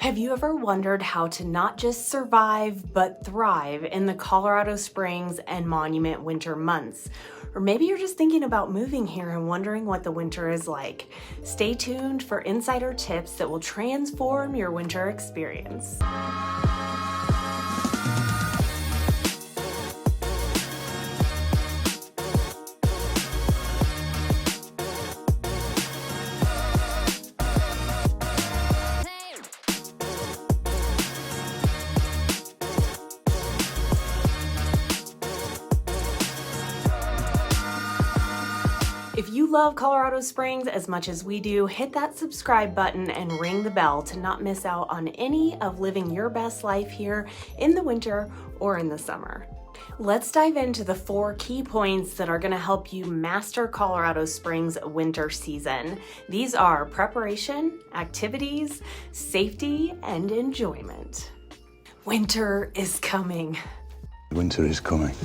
Have you ever wondered how to not just survive, but thrive in the Colorado Springs and Monument winter months? Or maybe you're just thinking about moving here and wondering what the winter is like. Stay tuned for insider tips that will transform your winter experience. If you love Colorado Springs as much as we do, hit that subscribe button and ring the bell to not miss out on any of living your best life here in the winter or in the summer. Let's dive into the 4 key points that are going to help you master Colorado Springs winter season. These are preparation, activities, safety, and enjoyment. Winter is coming. Winter is coming.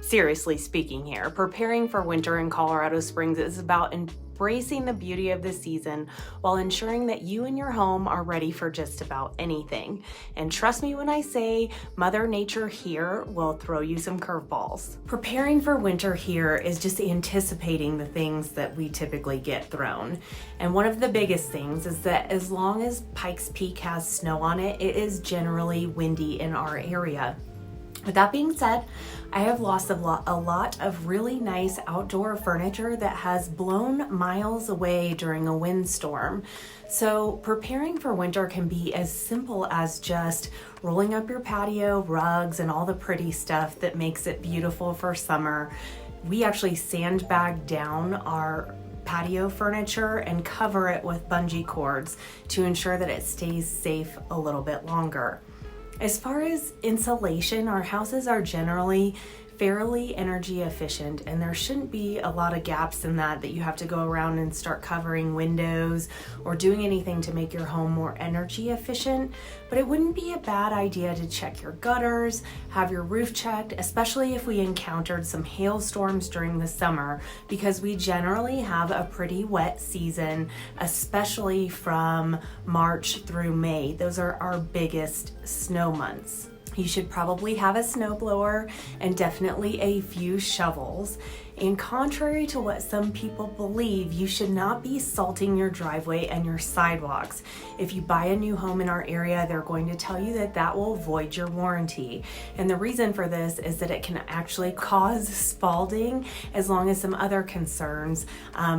Seriously speaking here, preparing for winter in Colorado Springs is about embracing the beauty of the season while ensuring that you and your home are ready for just about anything. And trust me when I say Mother Nature here will throw you some curveballs. Preparing for winter here is just anticipating the things that we typically get thrown. And one of the biggest things is that as long as Pikes Peak has snow on it, it is generally windy in our area. With that being said, I have lost a lot of really nice outdoor furniture that has blown miles away during a windstorm. So preparing for winter can be as simple as just rolling up your patio, rugs, and all the pretty stuff that makes it beautiful for summer. We actually sandbag down our patio furniture and cover it with bungee cords to ensure that it stays safe a little bit longer. As far as insulation, our houses are generally fairly energy efficient, and there shouldn't be a lot of gaps in that you have to go around and start covering windows or doing anything to make your home more energy efficient. But it wouldn't be a bad idea to check your gutters, have your roof checked, especially if we encountered some hailstorms during the summer, because we generally have a pretty wet season, especially from March through May. Those are our biggest snow months. You should probably have a snowblower and definitely a few shovels. And contrary to what some people believe, you should not be salting your driveway and your sidewalks. If you buy a new home in our area, they're going to tell you that that will void your warranty. And the reason for this is that it can actually cause spalling, as long as some other concerns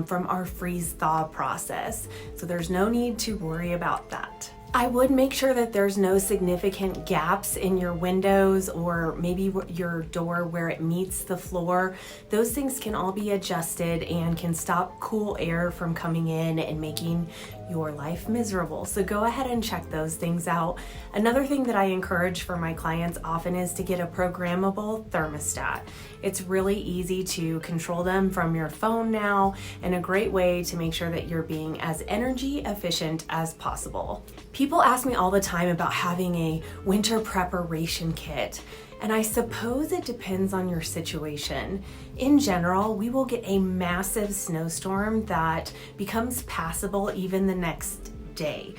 from our freeze-thaw process. So there's no need to worry about that. I would make sure that there's no significant gaps in your windows or maybe your door where it meets the floor. Those things can all be adjusted and can stop cool air from coming in and making your life miserable. So go ahead and check those things out. Another thing that I encourage for my clients often is to get a programmable thermostat. It's really easy to control them from your phone now, and a great way to make sure that you're being as energy efficient as possible. People ask me all the time about having a winter preparation kit. And I suppose it depends on your situation. In general, we will get a massive snowstorm that becomes passable even the next day.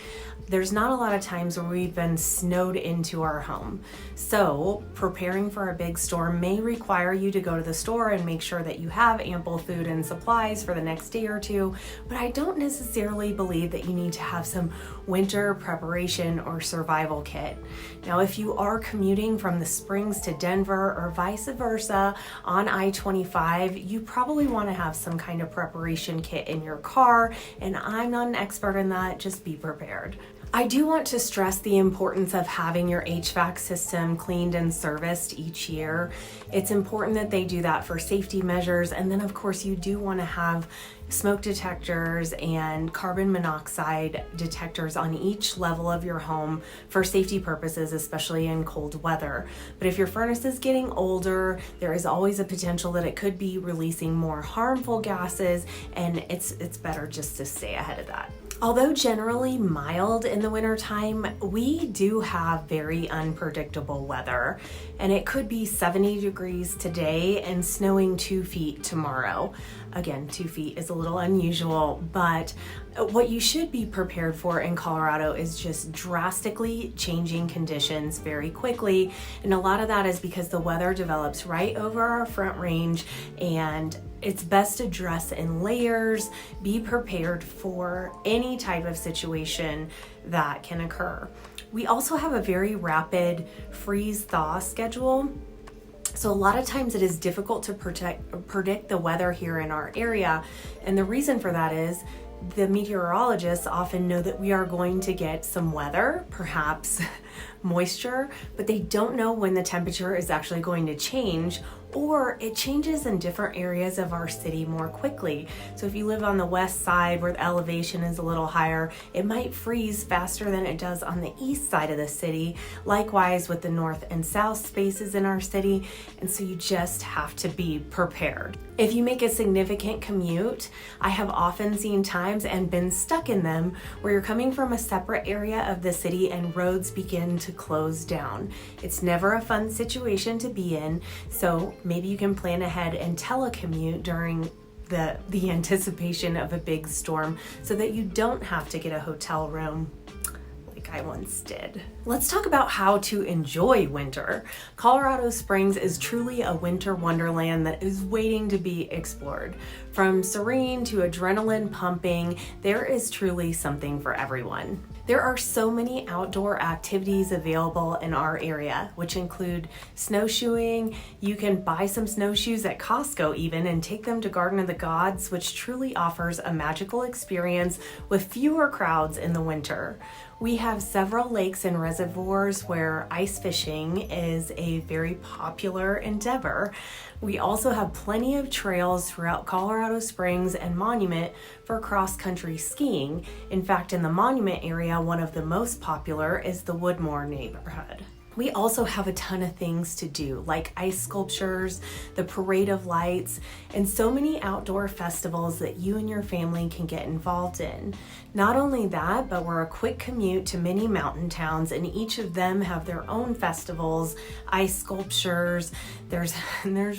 There's not a lot of times where we've been snowed into our home. So preparing for a big storm may require you to go to the store and make sure that you have ample food and supplies for the next day or two, but I don't necessarily believe that you need to have some winter preparation or survival kit. Now, if you are commuting from the Springs to Denver or vice versa on I-25, you probably want to have some kind of preparation kit in your car, and I'm not an expert in that, just be prepared. I do want to stress the importance of having your HVAC system cleaned and serviced each year. It's important that they do that for safety measures, and then of course you do want to have smoke detectors and carbon monoxide detectors on each level of your home for safety purposes, especially in cold weather. But if your furnace is getting older, there is always a potential that it could be releasing more harmful gases, and it's better just to stay ahead of that. Although generally mild in the wintertime, we do have very unpredictable weather, and it could be 70 degrees today and snowing 2 feet tomorrow. Again, 2 feet is a little unusual, but what you should be prepared for in Colorado is just drastically changing conditions very quickly. And a lot of that is because the weather develops right over our front range, and it's best to dress in layers, be prepared for any type of situation that can occur. We also have a very rapid freeze-thaw schedule. So a lot of times it is difficult to predict the weather here in our area. And the reason for that is the meteorologists often know that we are going to get some weather, perhaps moisture, but they don't know when the temperature is actually going to change, or it changes in different areas of our city more quickly. So if you live on the west side where the elevation is a little higher, it might freeze faster than it does on the east side of the city. Likewise with the north and south spaces in our city. And so you just have to be prepared. If you make a significant commute, I have often seen times and been stuck in them where you're coming from a separate area of the city and roads begin to close down. It's never a fun situation to be in, so maybe you can plan ahead and telecommute during the anticipation of a big storm so that you don't have to get a hotel room like I once did. Let's talk about how to enjoy winter. Colorado Springs is truly a winter wonderland that is waiting to be explored. From serene to adrenaline pumping, there is truly something for everyone. There are so many outdoor activities available in our area, which include snowshoeing. You can buy some snowshoes at Costco even and take them to Garden of the Gods, which truly offers a magical experience with fewer crowds in the winter. We have several lakes and reservoirs where ice fishing is a very popular endeavor. We also have plenty of trails throughout Colorado Springs and Monument for cross-country skiing. In fact, in the Monument area, one of the most popular is the Woodmore neighborhood. We also have a ton of things to do, like ice sculptures, the Parade of Lights, and so many outdoor festivals that you and your family can get involved in. Not only that, but we're a quick commute to many mountain towns, and each of them have their own festivals, ice sculptures. There's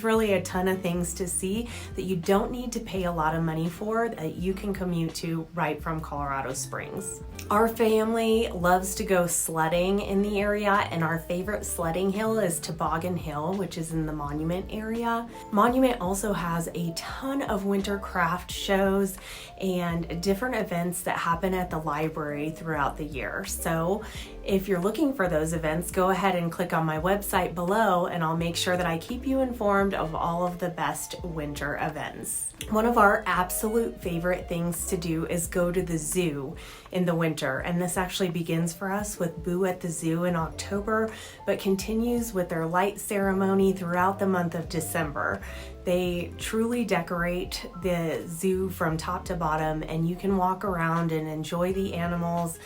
really a ton of things to see that you don't need to pay a lot of money for, that you can commute to right from Colorado Springs. Our family loves to go sledding in the area, and our favorite sledding hill is Toboggan Hill, which is in the Monument area. Monument also has a ton of winter craft shows and different events that happen at the library throughout the year. So if you're looking for those events, go ahead and click on my website below and I'll make sure that I keep you informed of all of the best winter events. One of our absolute favorite things to do is go to the zoo in the winter, and this actually begins for us with Boo at the Zoo in October, but continues with their light ceremony throughout the month of December. They truly decorate the zoo from top to bottom, and you can walk around and enjoy the animals.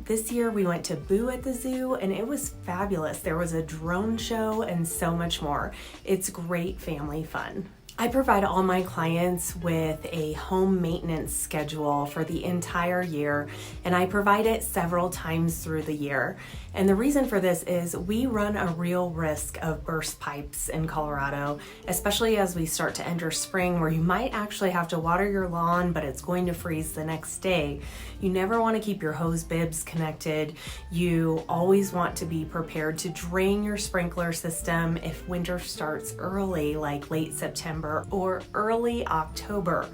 This year we went to Boo at the Zoo and it was fabulous. There was a drone show and so much more. It's great family fun. I provide all my clients with a home maintenance schedule for the entire year, and I provide it several times through the year. And the reason for this is we run a real risk of burst pipes in Colorado, especially as we start to enter spring, where you might actually have to water your lawn, but it's going to freeze the next day. You never want to keep your hose bibs connected. You always want to be prepared to drain your sprinkler system if winter starts early, like late September or early October.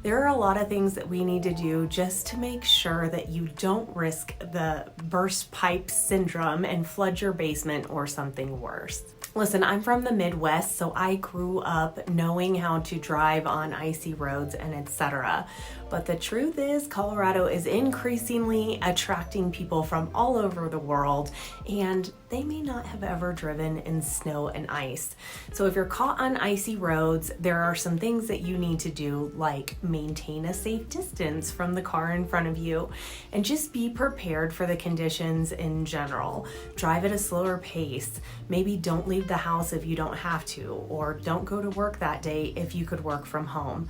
There are a lot of things that we need to do just to make sure that you don't risk the burst pipe syndrome and flood your basement or something worse. Listen, I'm from the Midwest, so I grew up knowing how to drive on icy roads and etc. But the truth is, Colorado is increasingly attracting people from all over the world, and they may not have ever driven in snow and ice. So if you're caught on icy roads, there are some things that you need to do, like maintain a safe distance from the car in front of you, and just be prepared for the conditions in general. Drive at a slower pace. Maybe don't leave the house if you don't have to, or don't go to work that day if you could work from home.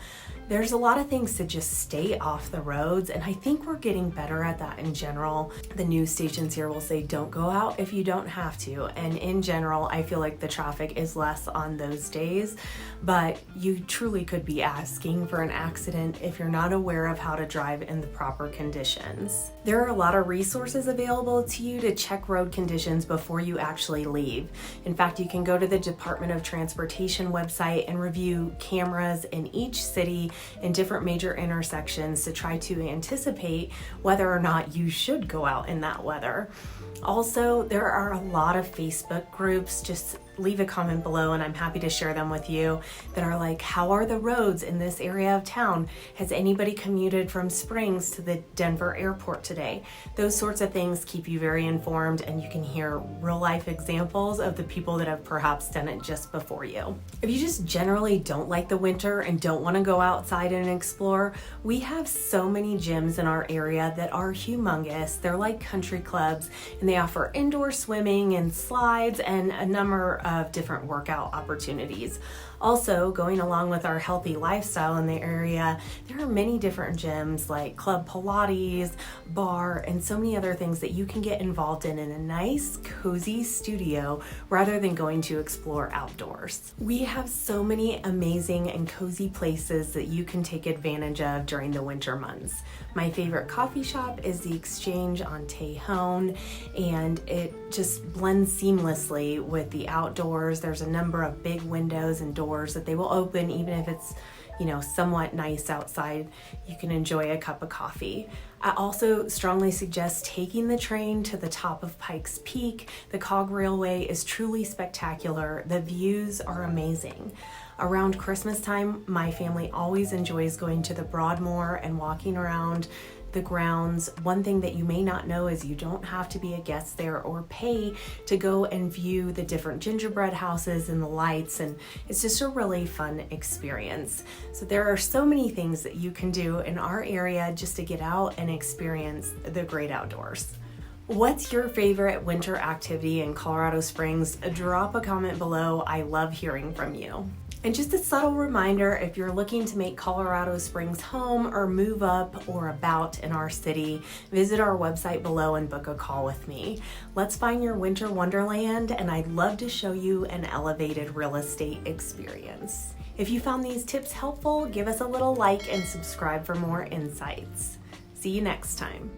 There's a lot of things to just stay off the roads, and I think we're getting better at that in general. The news stations here will say don't go out if you don't have to, and in general I feel like the traffic is less on those days, but you truly could be asking for an accident if you're not aware of how to drive in the proper conditions. There are a lot of resources available to you to check road conditions before you actually leave. In fact, you can go to the Department of Transportation website and review cameras in each city in different major intersections to try to anticipate whether or not you should go out in that weather. Also, there are a lot of Facebook groups, just leave a comment below and I'm happy to share them with you, that are like, how are the roads in this area of town? Has anybody commuted from Springs to the Denver airport today? Those sorts of things keep you very informed, and you can hear real life examples of the people that have perhaps done it just before you. If you just generally don't like the winter and don't want to go outside and explore, we have so many gyms in our area that are humongous. They're like country clubs, and they offer indoor swimming and slides and a number of different workout opportunities. Also, going along with our healthy lifestyle in the area, there are many different gyms like Club Pilates, bar, and so many other things that you can get involved in a nice, cozy studio rather than going to explore outdoors. We have so many amazing and cozy places that you can take advantage of during the winter months. My favorite coffee shop is the Exchange on Tejon, and it just blends seamlessly with the outdoors. There's a number of big windows and doors that they will open even if it's, somewhat nice outside. You can enjoy a cup of coffee. I also strongly suggest taking the train to the top of Pikes Peak. The Cog Railway is truly spectacular. The views are amazing. Around Christmas time, my family always enjoys going to the Broadmoor and walking around the grounds. One thing that you may not know is you don't have to be a guest there or pay to go and view the different gingerbread houses and the lights, and it's just a really fun experience. So there are so many things that you can do in our area just to get out and experience the great outdoors. What's your favorite winter activity in Colorado Springs? Drop a comment below. I love hearing from you. And just a subtle reminder, if you're looking to make Colorado Springs home or move up or about in our city, visit our website below and book a call with me. Let's find your winter wonderland, and I'd love to show you an elevated real estate experience. If you found these tips helpful, give us a little like and subscribe for more insights. See you next time.